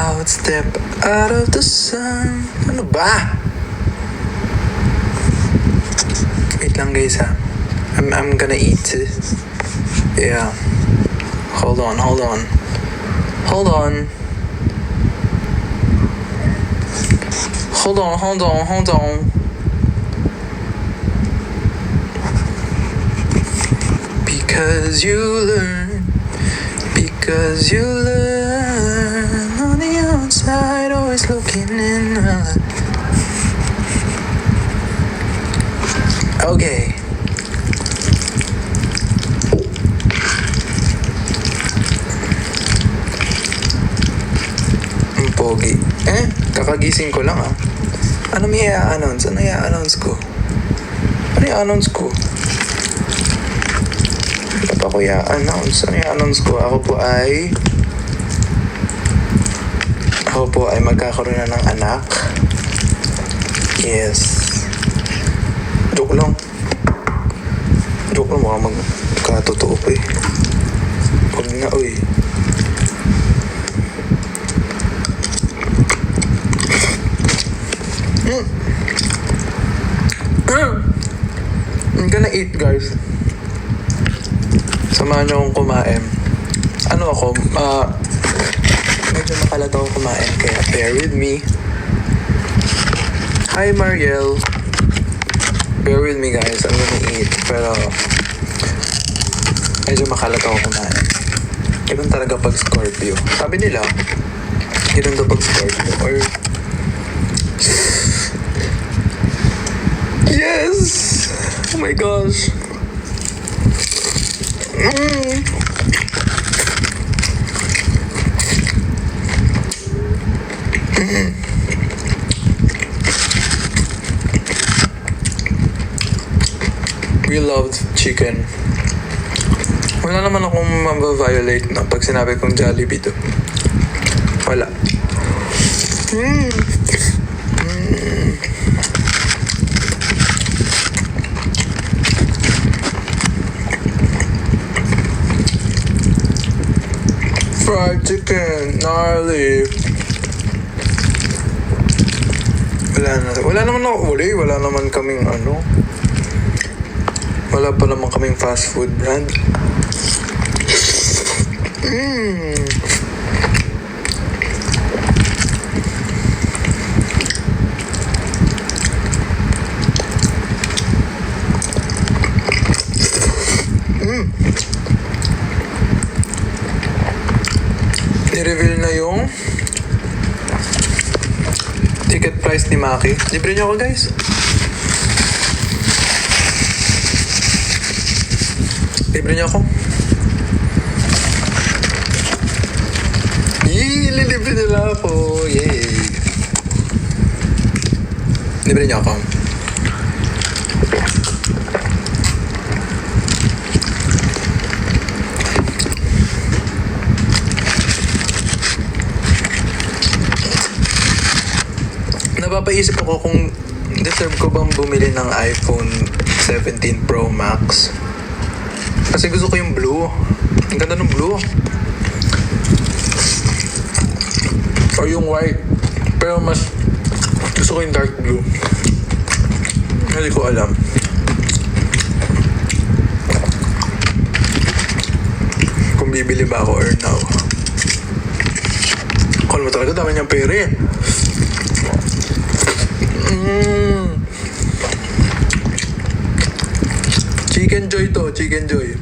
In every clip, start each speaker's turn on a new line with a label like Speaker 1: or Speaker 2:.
Speaker 1: out, step out of the sun. Ano ba? Wait lang guys ha. I'm gonna eat. Yeah. Hold on. Hold on. Because you learn on the outside, always looking in. Okay. Ang pogi. Kakagising ko lang ah. Ano may i-announce? Ano i-announce ko? Ba't ako i-announce? Ano i-announce ko? Ako po ay magkakaroon na ng anak. Yes. Joke lang, baka magkatotoo pa eh. Huwag na, uy. I'm gonna eat, guys. Samahan niyo akong kumain. Medyo makalat ako kumain, kaya bear with me. Hi, Mariel. Bear with me, guys. I'm gonna eat. Pero medyo makalat ako kumain. Ganun talaga pag Scorpio. Sabi nila, ganun daw pag Scorpio. Or yes! Oh my gosh. We loved chicken. Wala naman akong mabaviolate na pag sinabi kong Jollibee to. Wala. Fried chicken, gnarly. Wala naman kaming wala pa naman kaming fast food brand. Ni-reveal na yung ticket price ni Maki. Libre niyo ako, guys. Libre niyo ako. Libre nila ako. Yay. Libre niyo ako. Napapaisip ako kung deserve ko bang bumili ng iPhone 17 Pro Max. Kasi gusto ko yung blue. Ang ganda ng blue. Or yung white. Pero mas gusto ko yung dark blue. Hindi ko alam. Kung bibili ba ako or now. Call mo talaga, dami niyang pera eh. Chicken Joy to, Chicken Joy.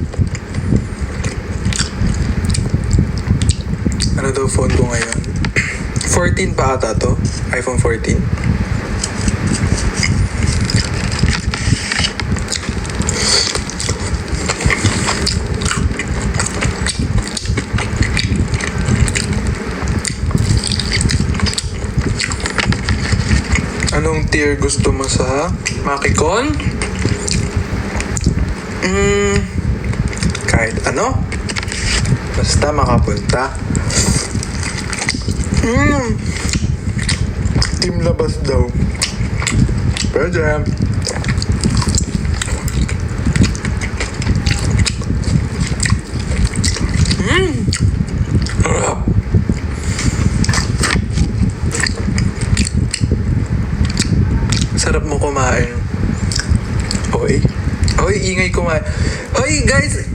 Speaker 1: Ano daw phone ko ngayon? 14 pa ata to. iPhone 14. Anong tier gusto mo sa Makikon? Kahit ano. Basta makapunta. Team labas daw. Pwede. guys,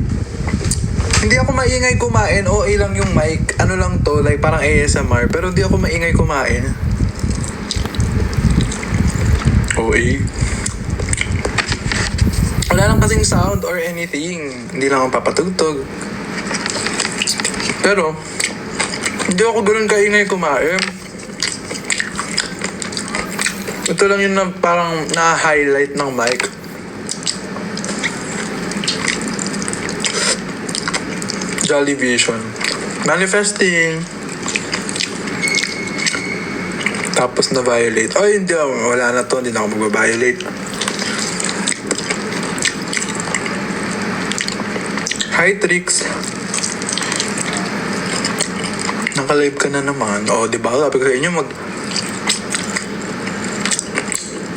Speaker 1: hindi ako maingay kumain. OA lang yung mic. Ano lang to, like parang ASMR. Pero hindi ako maingay kumain. OA. Wala lang kasing sound or anything. Hindi lang ako papatugtog. Pero, hindi ako ganun kaingay kumain. Ito lang yun na parang na-highlight ng mic. Jolly Vision. Manifesting. Tapos na-violate. Ay, hindi. Wala na to. Hindi na ako mag-violate. Hi, Trix. Naka-live ka na naman. O, diba? Sabi ko sa inyo,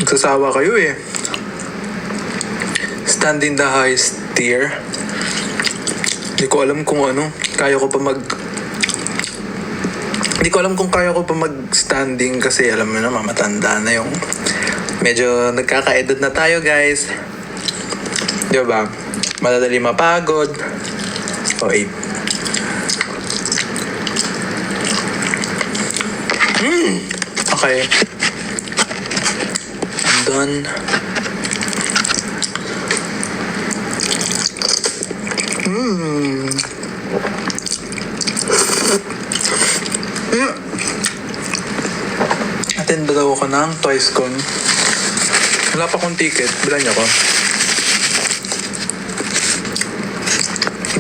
Speaker 1: magsasawa kayo eh. Stand in the highest tier. Hindi ko alam kung ano. Kaya ko pa Hindi ko alam kung kaya ko pa mag-standing kasi alam mo na, matanda na yung... Medyo nagkaka-edad na tayo, guys. Diba? Madadali mapagod. Okay. Okay. I'm done. Attend daw ako ng TwiceCon. Wala pa akong ticket. Bilan niyo ako.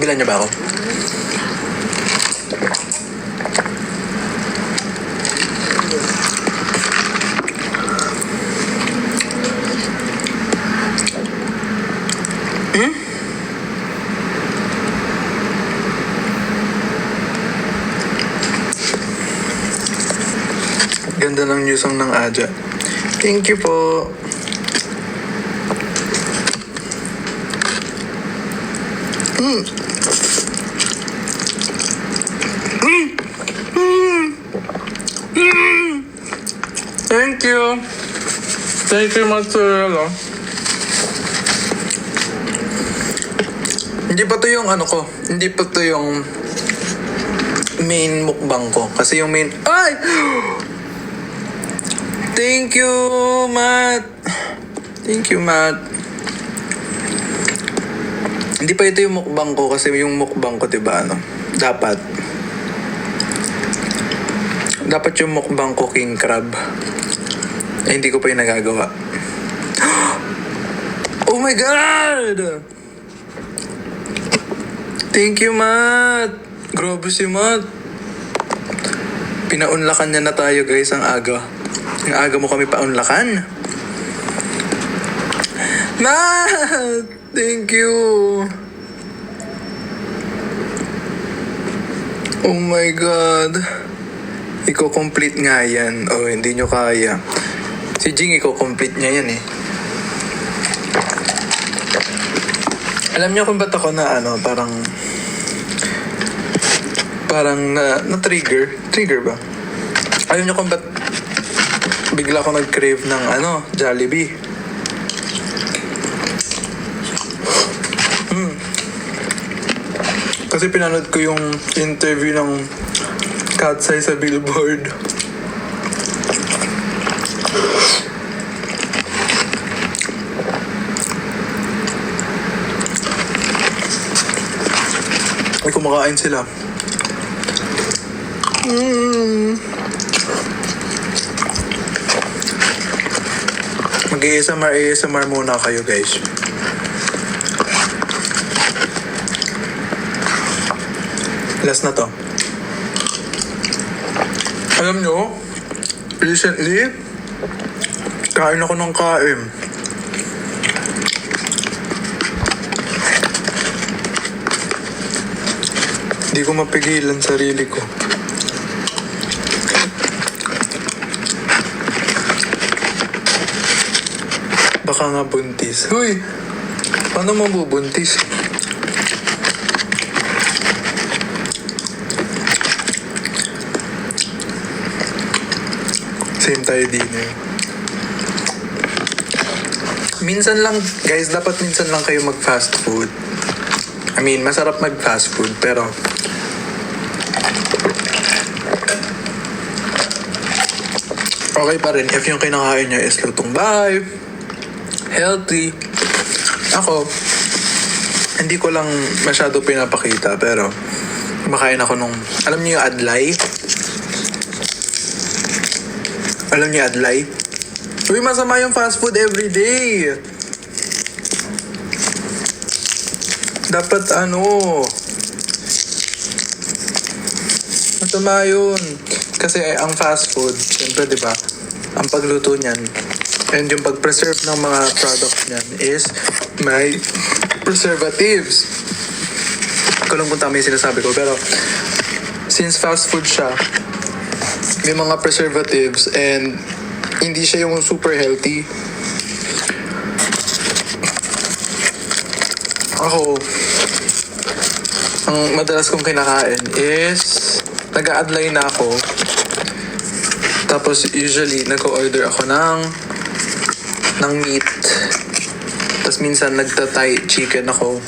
Speaker 1: Bilan niyo ba ako? Ganda ng new song ng Aja. Thank you po. Thank you. Thank you, Mozzarella. Hindi pa to yung ano ko. Hindi pa to yung main mukbang ko. Kasi yung main... Ay! Thank you, Matt. Thank you, Matt. Hindi pa ito yung mukbang ko kasi yung mukbang ko, diba, ano? Dapat yung mukbang ko king crab. Eh, hindi ko pa yung nagagawa. Oh my God! Thank you, Matt. Grabe si Matt. Pinaunlakan niya na tayo, guys, ang aga. Ang aga mo kami paunlakan. Matt! Thank you. Oh my God. Iko-complete nga yan. Oh, hindi nyo kaya. Si Jing, iko-complete niya yan eh. Alam niyo kung ba't ako na ano, parang na-trigger? Trigger ba? Alam niyo kung ba't bigla ako nag-crave ng ano, Jollibee? Kasi pinanood ko yung interview ng Katsay sa Billboard. Ay, kumakain sila. Mag-ASMR muna kayo, guys. Last na to. Alam nyo, recently, kain ako ng kain. Hindi ko mapigilan sarili ko. Baka nga buntis. Huy! Paano mo bubuntis? Same tayo din eh. Minsan lang, guys, dapat minsan lang kayo mag-fast food. I mean, masarap mag-fast food, pero okay pa rin if yung kinakain niya is lutong bahay, healthy. Ako, hindi ko lang masyado pinapakita, pero kumakain ako nung, alam niyo yung Adlay? Alam niyo yung Adlay? Uy, masama yung fast food everyday. Dapat masama yun. Kasi ang fast food, siyempre diba, ang pagluto niyan, and yung pag-preserve ng mga products niyan is may preservatives. Kung lang kung tama yung sinasabi ko. Pero, since fast food siya, may mga preservatives and hindi siya yung super healthy. Ako, ang madalas kong kinakain is nag-a-adlay na ako. Tapos usually nag-order ako ng meat. Tapos minsan nagta-Thai chicken ako.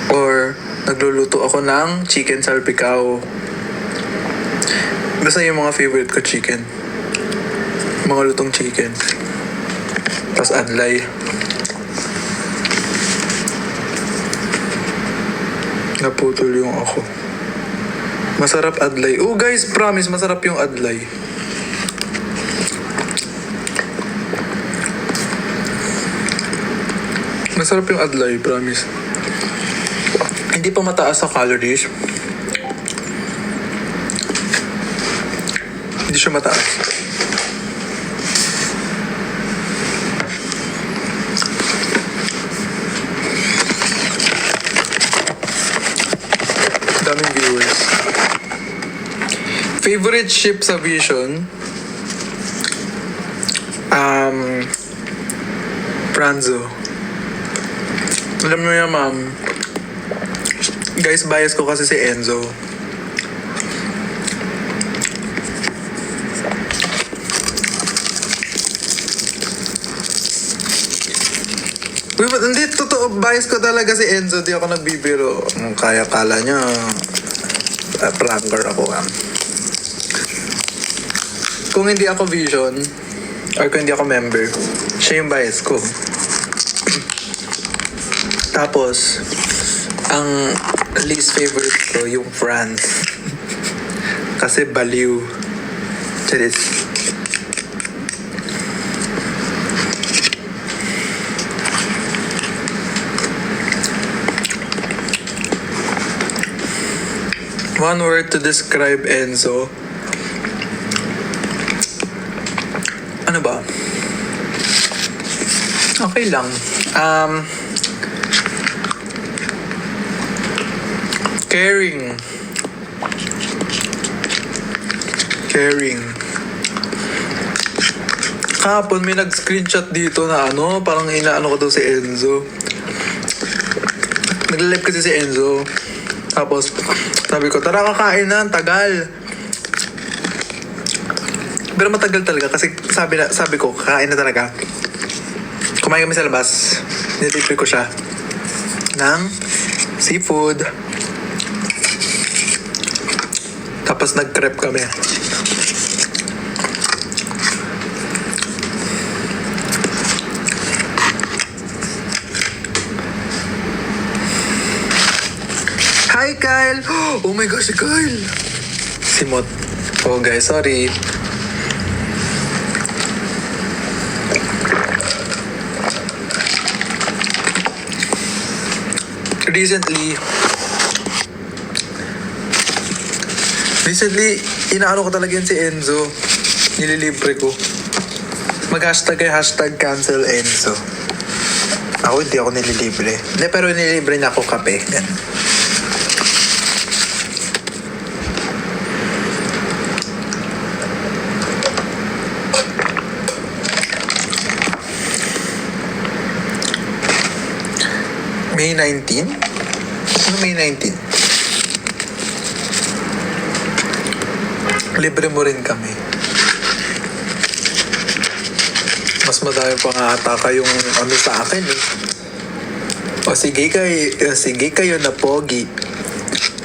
Speaker 1: Or nagluluto ako ng chicken salpicao. Basta yung mga favorite ko chicken. Mga lutong chicken. Tapos adlay. Naputol yung ako. Masarap adlay. Oh guys, promise masarap yung adlay. Masarap yung adlay, promise. Hindi pa mataas sa calories. Hindi siya mataas. Daming viewers. Favorite ship sa Vision? Franzo. Alam mo yan, ma'am. Guys, bias ko kasi si Enzo. Uy, hindi, totoo, bias ko talaga si Enzo. Di ako nagbibiro. Kaya kala niya, pranker ako. Kung hindi ako Vision, or kung hindi ako member, siya yung bias ko. Tapos, ang least favorite ko, yung France. Kasi baliw. Charis. One word to describe Enzo. Ano ba? Okay lang. Caring. Kahapon may nag-screenshot dito na parang inaano ko daw si Enzo. Nag-live kasi si Enzo. Tapos, sabi ko, tara kakain na, tagal. Pero matagal talaga kasi sabi ko, kakain na talaga. Kumain kami sa labas. Nilibre ko siya ng seafood. Tapos nag-crepe kami. Hi, Kyle! Oh my gosh, si Kyle! Si Mot. Oh guys, sorry. Recently, inaano ko talaga yun si Enzo. Nililibre ko. Mag-hashtag cancel Enzo. Ako hindi ako nililibre. Hindi, pero nililibre na ako kape. Yan. May 19? Ano May 19? Libre mo rin kami. Mas madami pa nga ataka yung sa akin eh. Sige kayo na pogi.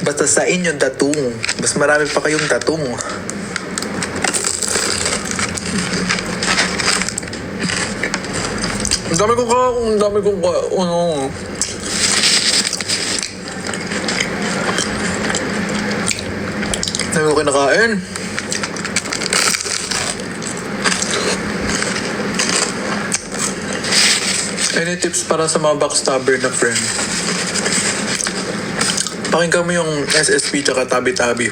Speaker 1: Basta sa inyo datung. Mas marami pa kayong datung. Ang dami kong ano. Dami ko kinakain. Any tips para sa mga backstabber na friend? Pakinggan mo yung SSP tsaka tabi-tabi.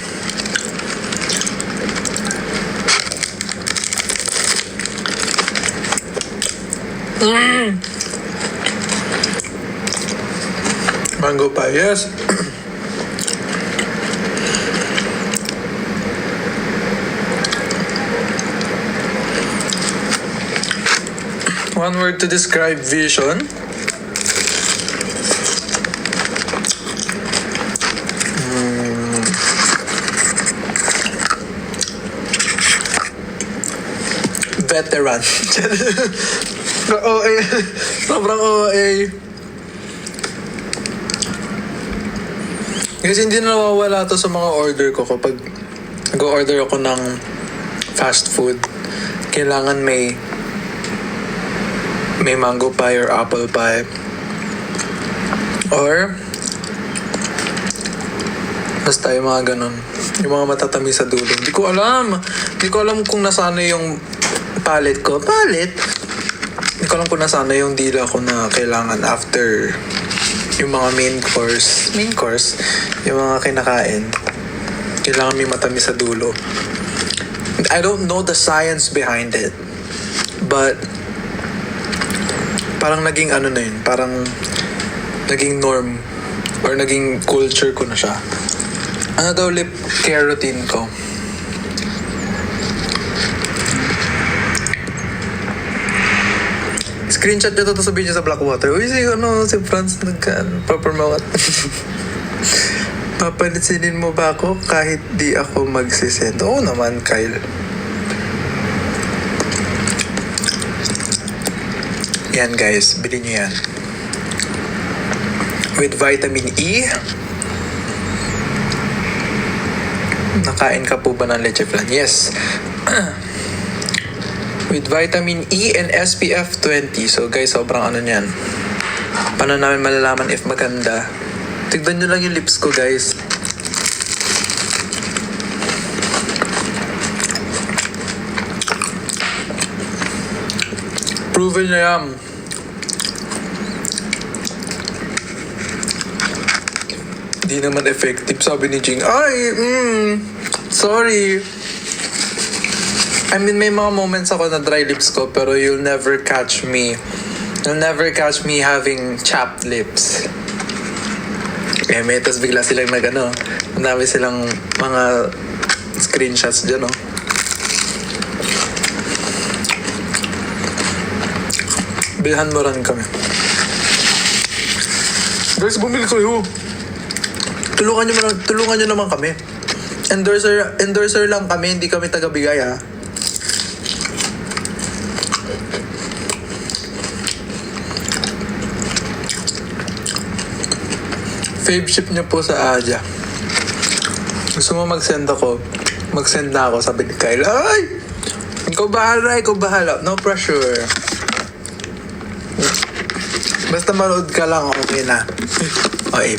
Speaker 1: Mango pie, yes. One word to describe vision. Veteran. OA. Sobrang OA. Kasi hindi na nawawala to sa mga order ko kapag nag-order ako ng fast food. Kailangan may mango pie or apple pie. Or basta yung mga ganun. Yung mga matatamis sa dulo. Hindi ko alam kung nasana yung palate ko. Hindi ko alam kung nasana yung dila ko na kailangan after yung mga main course. Yung mga kinakain. Kailangan may matamis sa dulo. I don't know the science behind it. But parang naging ano na yun. Parang naging norm or naging culture ko na siya. Ano daw lip care routine ko? Screenshot nyo to sabihin nyo sa Blackwater. Uy, si Franz nagka-promote. Papalinsinin mo ba ako kahit di ako magsisend? Oo naman, Kyle. Yan guys, bilhin nyo yan. With vitamin E. Nakain ka po ba ng leche flan? Yes. With vitamin E and SPF 20. So guys, sobrang ano niyan. Paano namin malalaman if maganda? Tignan nyo lang yung lips ko guys. Proven na yan. Di naman effective, sabi ni Jing. Sorry. I mean, may mga moments ako na dry lips ko, pero you'll never catch me having chapped lips. May tas bigla silang ang dami silang mga screenshots dyan, no? Bilhan mo rin kami. Guys, bumili kayo. Tulungan nyo naman kami. Endorser lang kami, hindi kami taga-bigay, ha? Fave ship niyo po sa Aja. Gusto mo mag-send ako? Mag-send na ako, sabi ni Kyle. Ay! Ikaw bahala. No pressure. Basta manood ka lang, okay na. Okay.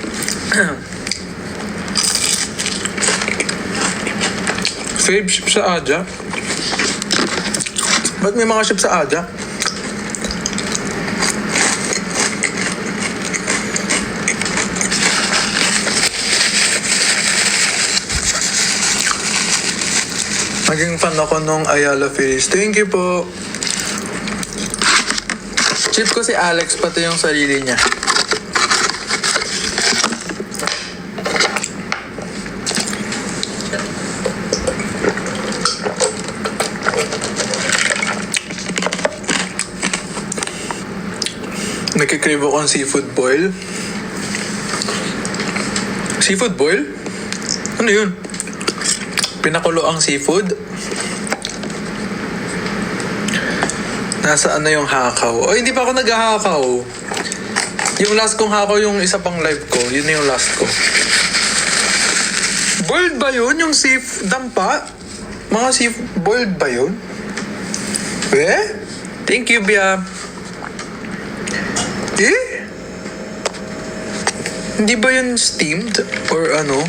Speaker 1: Fave ship sa Aja? Ba't may mga ship sa Aja? Naging fan ako nung Ayala Phillies. Thank you po. Chip ko si Alex, pati yung sarili niya. Nakikrave ako ng seafood boil. Seafood boil? Ano yun? Pinakulo ang seafood? Nasaan na yung hakaw? Oh, hindi pa ako naghahakaw. Yung last kong hako, yung isa pang live ko. Yun na yung last ko. Boiled ba yun? Yung safe dampa? Mga safe boiled ba yun? Eh? Thank you, Bia. Eh? Hindi ba yun steamed? Or ano?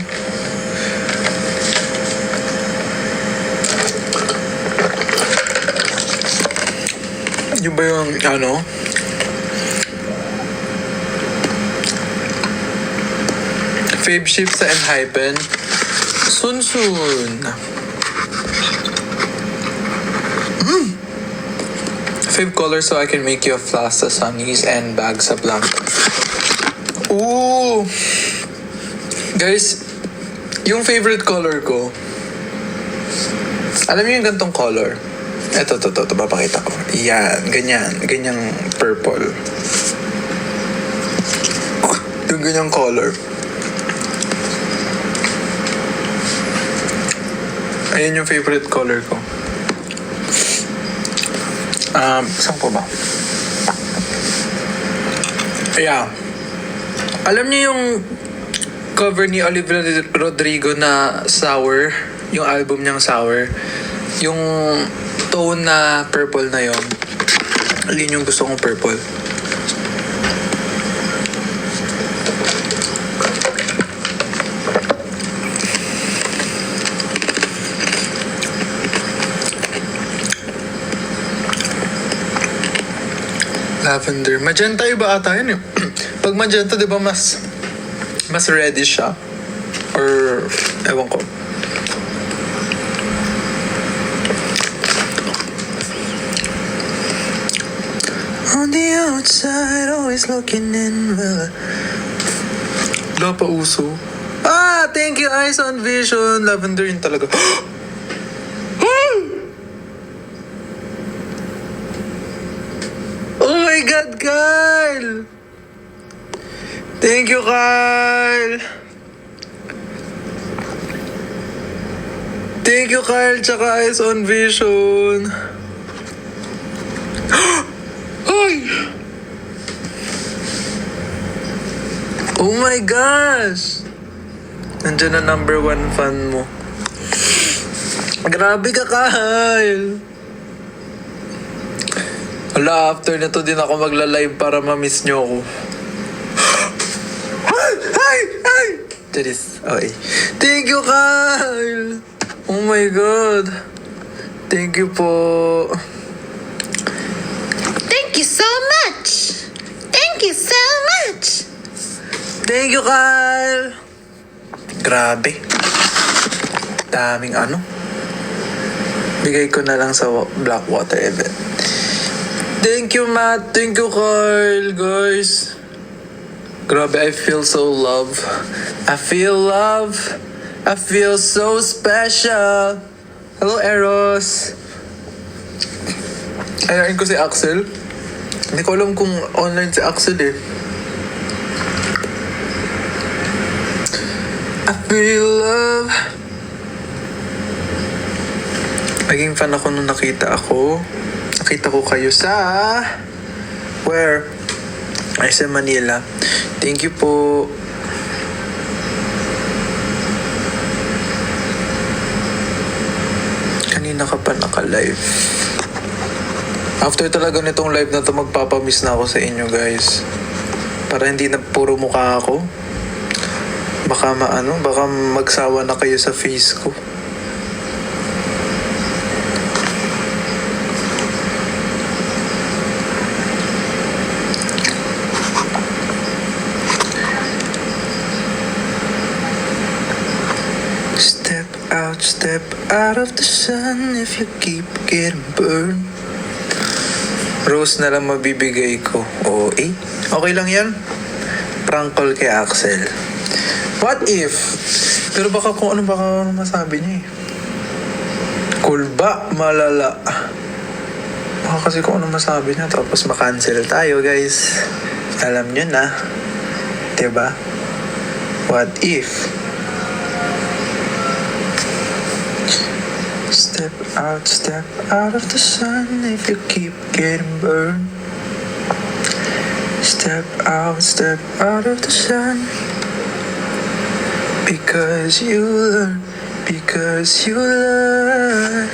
Speaker 1: Yung ba yung ano? Fave ship sa Enhypen. Soon. Fave color so I can make you a flask sa Sunnies and bag sa Blanca. Ooh! Guys, yung favorite color ko, alam niyo yung gantong color? Ito, papakita ko. Yan, ganyang purple. Yung ganyang color. Ayan yung favorite color ko. Saan po ba? Ayan. Alam niyo yung cover ni Olivia Rodrigo na Sour? Yung album niyang Sour? Yung tone na purple na yon. Yun yung gusto kong purple. Lavender. Magenta iba ata yun eh. Pag magenta, di ba mas reddish siya? Or, ewan ko. On the outside, always looking in, well. Wala pa uso. Thank you, Eyes on Vision. Lavender yun talaga. Oh my God, Kyle! Thank you, Kyle! Thank you, Kyle, tsaka Eyes on Vision. Ay! Oh my gosh! Nandiyan na number 1 fan mo. Grabe ka, Kyle! Wala, after na to din ako magla-live para ma-miss nyo ako. Ay! Charis. Okay. Thank you, Kyle! Oh my God! Thank you po.
Speaker 2: Thank you so much! Thank you so much!
Speaker 1: Thank you, Kyle! Grabe. Daming ano. Bigay ko na lang sa Blackwater event. Thank you, Matt. Thank you, Carl. Guys. Grabe, I feel so love. I feel love. I feel so special. Hello, Eros. Ayain ko si Axel. Hindi ko alam kung online si Axel eh. I feel love. Naging fan ako nung nakita ko kayo sa where? Ay, sa Manila. Thank you po. Kanina ka pa naka-live. After talaga nitong live na to, magpapamiss na ako sa inyo, guys. Para hindi na puro mukha ako. Baka magsawa na kayo sa face ko. Step out of the sun if you keep getting burned. Rose na lang mabibigay ko. Okay lang yan. Prank call kay Axel. What if? Pero baka masabi niya eh. Kulba, malala. Baka kasi kung ano masabi niya tapos makancel tayo, guys. Alam niyo na. Diba? What if? Step out of the sun if you keep getting burned. Step step out of the sun. Because you learn, because you learn.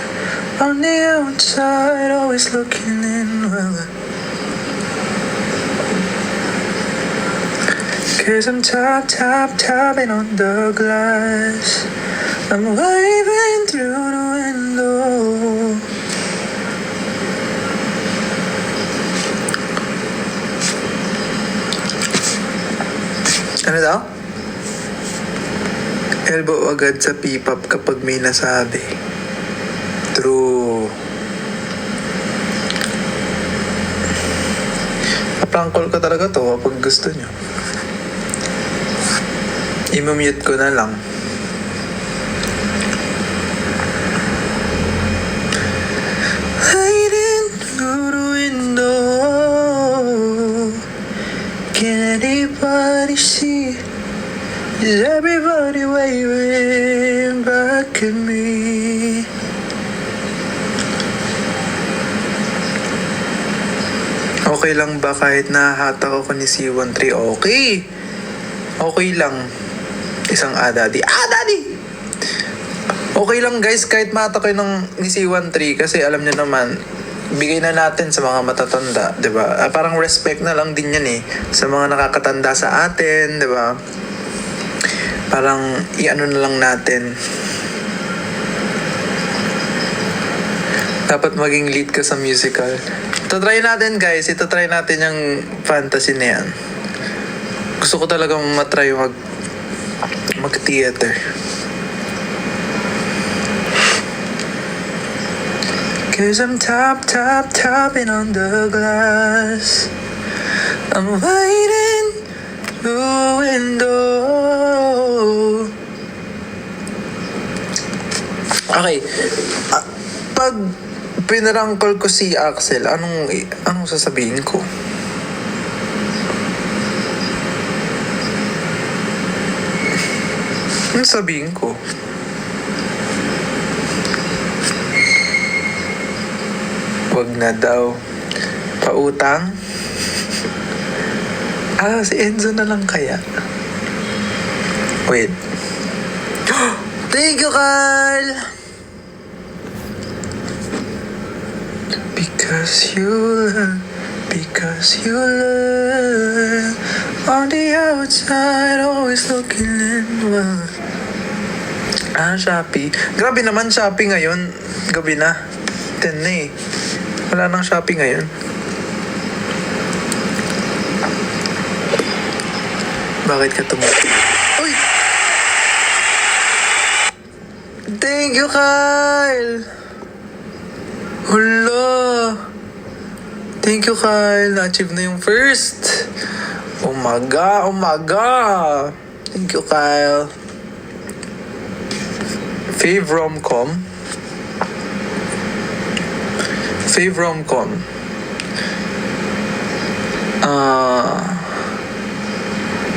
Speaker 1: On the outside, always looking in, well. Cause I'm tapping on the glass. I'm waving through the window. Ano daw? Elbow agad sa P-pop kapag may nasabi. True. Prank call ko talaga to kapag gusto nyo. I-mute ko na lang. Hiding through the window. Can anybody see? Is everybody waving back at me? Okay lang ba kahit nahahatak ako ni C13? Okay. Okay lang. Isang daddy. Daddy! Okay lang guys kahit mahatak kayo ni C13 kasi alam niyo naman, bigay na natin sa mga matatanda, 'di ba? Parang respect na lang din 'yan sa mga nakakatanda sa atin, 'di ba? Parang i-ano na lang natin. Dapat maging lead ka sa musical. Try natin guys, try natin yung fantasy na yan. Gusto ko talagang matry mag-theater. Cause I'm tapping on the glass. I'm waiting through the window. Okay. Pag pinarangkol ko si Axel, anong sasabihin ko? Anong sabihin ko? Wag na daw. Pautang? Si Enzo na lang kaya. Wait. Thank you, Carl! Because you learn. On the outside, always looking in, well. Shopee. Grabe naman Shopee ngayon. Gabi na. 10 na Wala nang Shopee ngayon. Bakit ka tumuti? Uy! Thank you, Kyle! Hala! Thank you, Kyle. Na-achieve na yung first. Oh my God. Thank you, Kyle. Fave rom-com.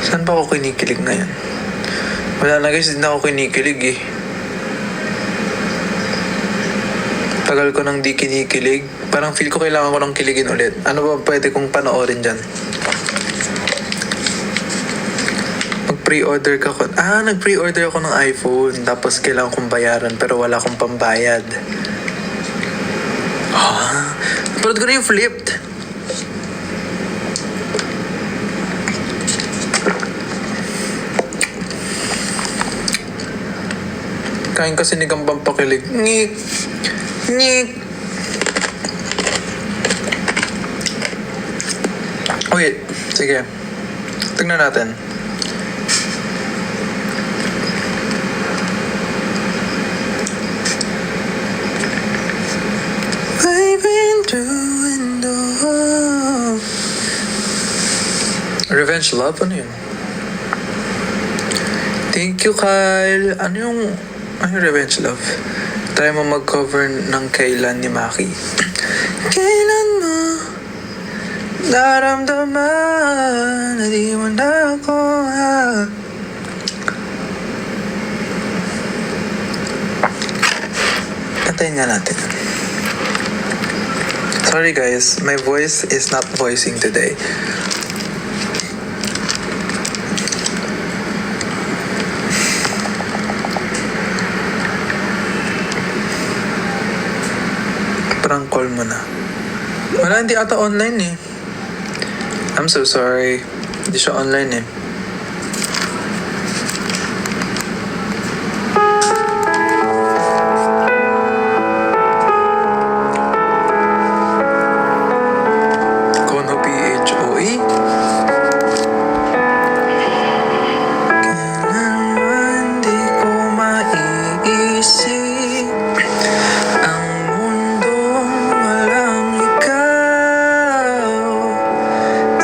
Speaker 1: Saan ba ako kinikilig ngayon? Wala na guys, hindi na ako kinikilig Tagal ko nang di kinikilig. Parang feel ko kailangan ko nang kiligin ulit. Ano ba pwede kong panoorin dyan? Nag-pre-order ako ng iPhone. Tapos kailangan kong bayaran pero wala akong pambayad. Napanood ko na yung Flipped. Kain kasi ni Gambang pakilig. Ngik! Wait, sige. Tingnan natin. Revenge Love? Ano yun? Thank you, Kyle. Ano yung Revenge Love? Try mo mag-cover ng Kailan ni Maki. Kailan mo naramdaman na di mo na ako Antayin nga natin. Sorry guys, my voice is not voicing today. prank call mo na. Wala, hindi ata online eh. I'm so sorry. Hindi siya online eh. Kono PHOE. Kailanman di ko maiisip ang mundong walang ikaw.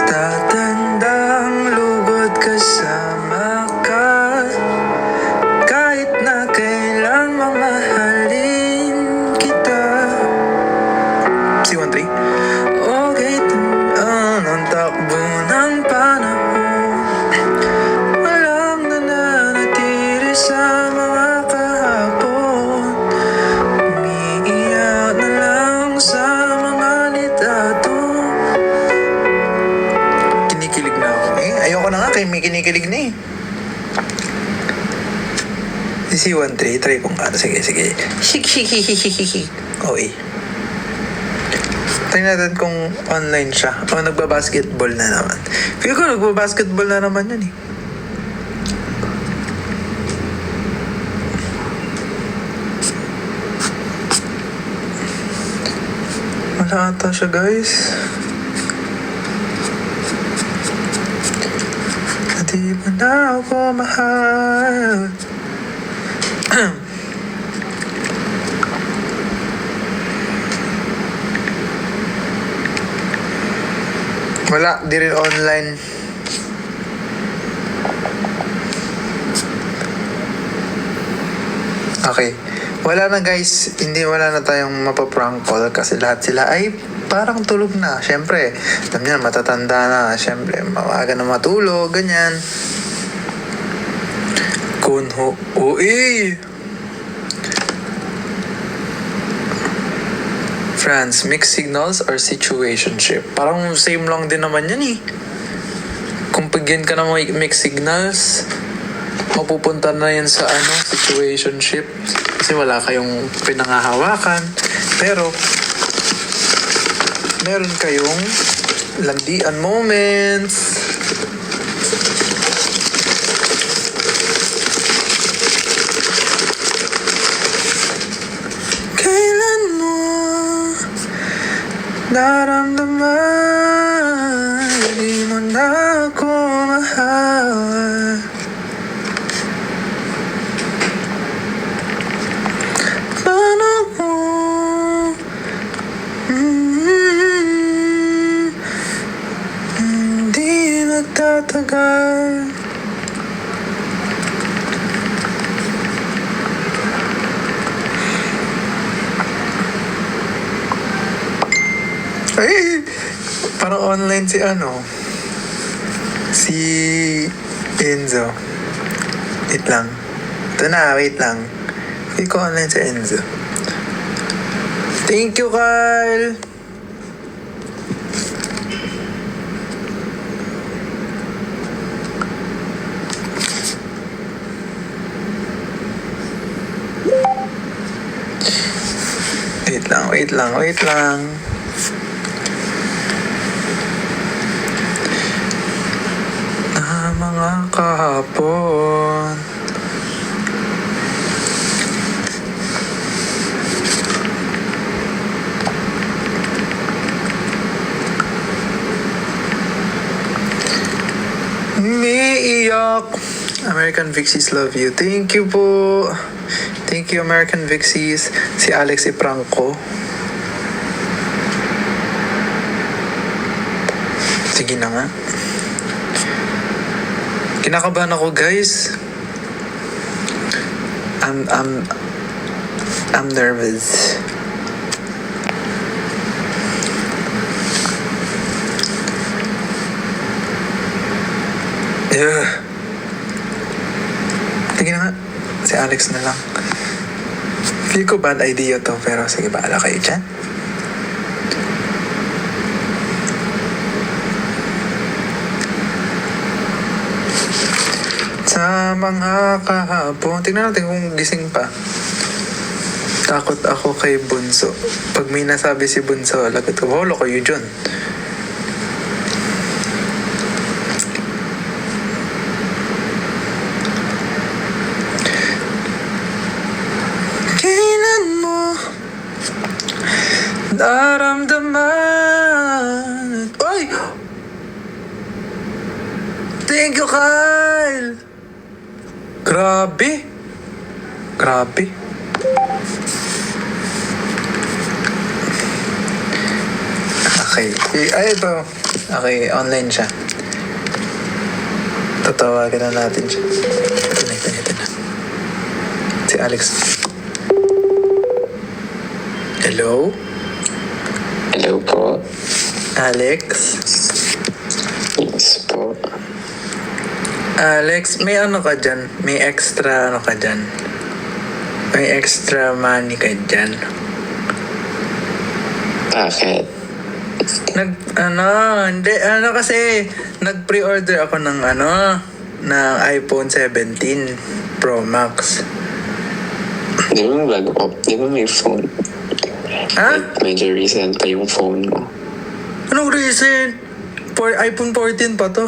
Speaker 1: Tatandang lugod kasama ka, kahit na kailan mamahalin kita. C13. Okay, ang takbo ng panahon, walang nananatili sa mga kahapon. Umiiyak na lang sa mga litrato. Kinikilig na ako. Ayoko na nga kay may kinikilig na eh. Si C13, try ko nga. Sige. Oh eh. Try natin kung online siya. O nagbabasketball na naman. Feel ko nagbabasketball na naman yun eh. Wala ata siya guys. Di mo na ako mahal. Wala, di rin online. Okay. Wala na guys, wala na tayong mapaprank call kasi lahat sila ay parang tulog na. Siyempre, alam niyo, matatanda na. Siyempre, maaga na matulog, ganyan. Kunho. Uy! France, mixed signals or situationship? Parang same lang din naman yan eh. Kung pagyan ka ng mixed signals, mapupunta na yan sa situationship. Kasi wala kayong pinangahawakan. Pero, meron kayong landian moments. Kailan mo naramdaman di mo na ako mahal? Paano kung hindi nagtatagal? Ay, parang online si Enzo. Wait lang. Ito na, wait lang. Feel ko online si Enzo. Thank you, Carl! Wait lang. Mga kahapon. Umiiyak. American Vixies love you. Thank you po. Thank you American Vixies. Si Alex Ipranco. Sige na nga. Kinakabahan ako, guys. I'm nervous. Yeah. Sige na nga. Si Alex na lang. Feel ko bad idea to, pero sige, baala kayo dyan. Sa mga kahapon. Tingnan natin kung gising pa. Takot ako kay Bunso. Pag may nasabi si Bunso, lagot ko, wala kayo dyan. Kailan mo naramdaman? Ay! Thank you, Kyle! Grabe! Grabe. Okay. Ay, ito. Okay, online siya. Tatawagan na natin siya. Ito na. Si Alex. Hello?
Speaker 3: Hello po.
Speaker 1: Alex?
Speaker 3: Yes po.
Speaker 1: Alex, may ano ka dyan? May extra ano ka dyan? May extra money ka dyan?
Speaker 3: Bakit?
Speaker 1: Kasi, nag-pre-order ako ng ng iPhone 17 Pro Max.
Speaker 3: Di ba may phone?
Speaker 1: Ha?
Speaker 3: Like, medyo recent pa yung phone mo.
Speaker 1: Anong recent? iPhone 14 pa to.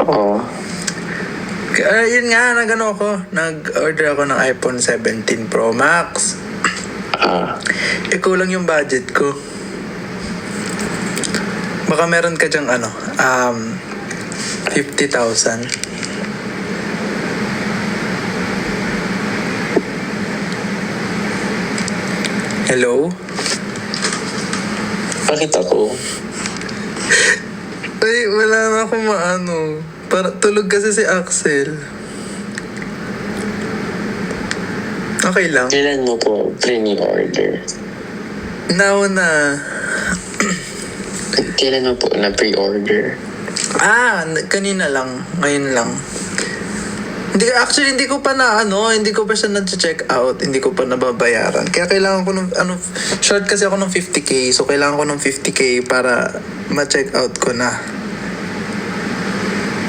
Speaker 3: Oo.
Speaker 1: Yun nga, nag-order ako ng iPhone 17 Pro Max. Kulang yung budget ko. Baka meron ka dyang 50,000. Hello?
Speaker 3: Bakit ako?
Speaker 1: Ay, wala na akong Para tulog kasi si Axel. Okay lang.
Speaker 3: Kailan mo po pre-order?
Speaker 1: Now na.
Speaker 3: Kailan mo po na pre-order?
Speaker 1: Kanina lang. Ngayon lang. Hindi ko pa hindi ko pa siya na-check out. Hindi ko pa nababayaran. Kaya kailangan ko short kasi ako ng 50k. So, kailangan ko ng 50k para ma-check out ko na.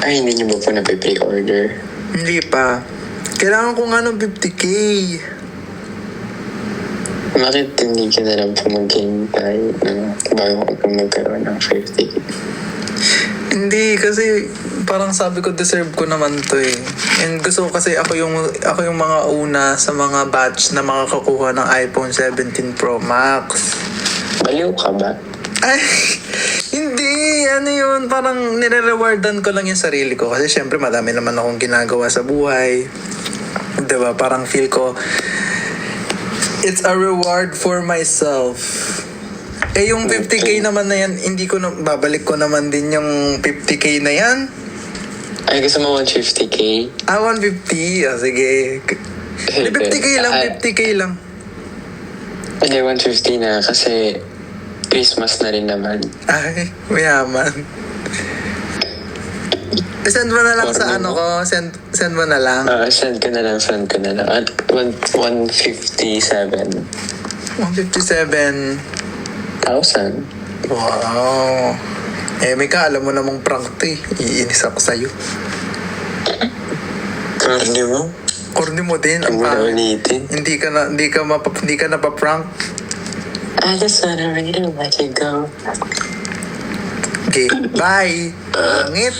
Speaker 3: Ay, hindi niyo ba po na pre-order?
Speaker 1: Hindi pa. Kailangan ko ng 50k.
Speaker 3: Bakit hindi ka na lang po maghintay bago ako magkaroon ng 50?
Speaker 1: Hindi, kasi parang sabi ko deserve ko naman to eh. And gusto ko kasi ako yung mga una sa mga batch na makakakuha ng iPhone 17 Pro Max.
Speaker 3: Baliw ka ba?
Speaker 1: Ay, hindi. Yun, parang nire-rewardan ko lang yung sarili ko. Kasi syempre madami naman akong ginagawa sa buhay. Diba? Parang feel ko, it's a reward for myself. Yung 50k naman na yan, babalik ko naman din yung 50k na yan.
Speaker 3: Ay, gusto mo 150k?
Speaker 1: 150. Sige. 50k lang, 50k lang.
Speaker 3: Hindi, 150 na kasi Christmas na rin naman.
Speaker 1: Ay, mayaman. Send mo na lang sa ko. Send mo na lang.
Speaker 3: Send ko na lang. At 157.
Speaker 1: 157.
Speaker 3: 1,000.
Speaker 1: Wow. Mika, alam mo namang prank to eh. Iinis ako sa'yo.
Speaker 3: Corny mo?
Speaker 1: Corny mo din.
Speaker 3: Huwag mo na ulitin.
Speaker 1: Hindi ka na pa-prank.
Speaker 3: I just wanna really let you go.
Speaker 1: Okay, bye. Pangit.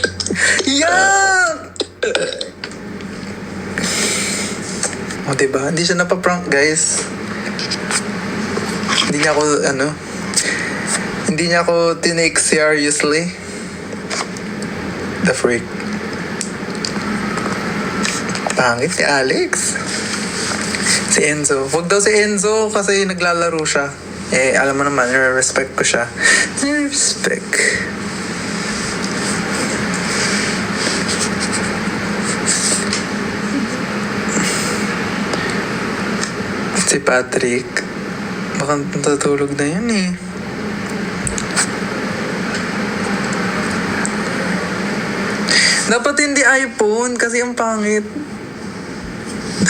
Speaker 1: Yan! Diba? Hindi siya napaprank, guys. Hindi niya ako tinake seriously. The freak. Pangit si Alex. Si Enzo. Huwag daw si Enzo kasi naglalaro siya. Alam mo naman, respect ko siya. Respect. Si Patrick. Baka natutulog na yun eh. Dapat hindi iPhone kasi ang pangit.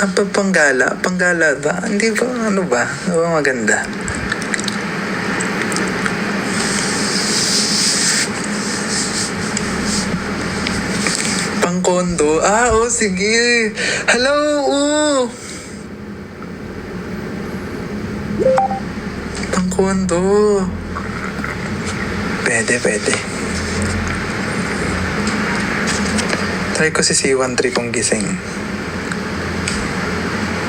Speaker 1: Dapat panggala. Panggala ba? Hindi ba? Ano ba? Ano ba maganda? Pang kondo. Sige. Hello, kondo. Pwede. Try ko si C13 kung gising.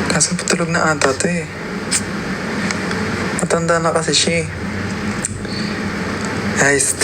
Speaker 1: Kaso patulog na ata to eh. Matanda na kasi siya eh. Guys,